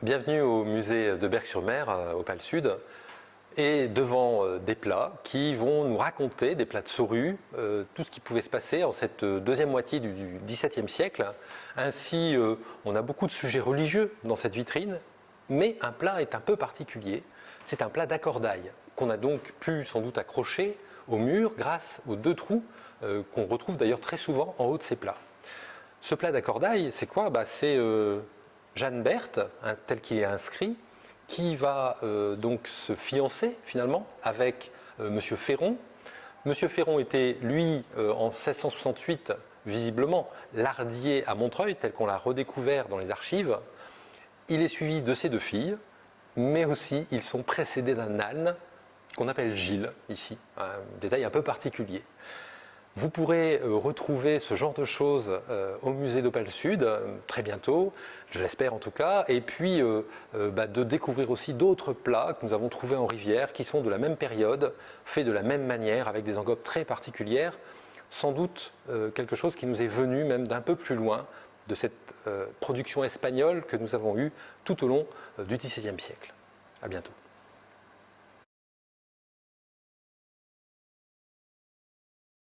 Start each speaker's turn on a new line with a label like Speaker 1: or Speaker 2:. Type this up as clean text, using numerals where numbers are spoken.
Speaker 1: Bienvenue au musée de Berck-sur-Mer, au Pal Sud, et devant des plats qui vont nous raconter, des plats de Saurues, tout ce qui pouvait se passer en cette deuxième moitié du XVIIe siècle. Ainsi, on a beaucoup de sujets religieux dans cette vitrine, mais un plat est un peu particulier. C'est un plat d'accordail, qu'on a donc pu sans doute accrocher au mur grâce aux deux trous qu'on retrouve d'ailleurs très souvent en haut de ces plats. Ce plat d'accordail, c'est quoi? C'est Jeanne Berthe, tel qu'il est inscrit, qui va donc se fiancer finalement avec Monsieur Féron. Monsieur Féron était, lui, en 1668, visiblement, lardier à Montreuil, tel qu'on l'a redécouvert dans les archives. Il est suivi de ses deux filles, mais aussi ils sont précédés d'un âne qu'on appelle Gilles, ici, un détail un peu particulier. Vous pourrez retrouver ce genre de choses au musée d'Opale Sud très bientôt, je l'espère en tout cas, et puis de découvrir aussi d'autres plats que nous avons trouvés en rivière qui sont de la même période, faits de la même manière, avec des enveloppes très particulières, sans doute quelque chose qui nous est venu même d'un peu plus loin de cette production espagnole que nous avons eue tout au long du XVIIe siècle. À bientôt.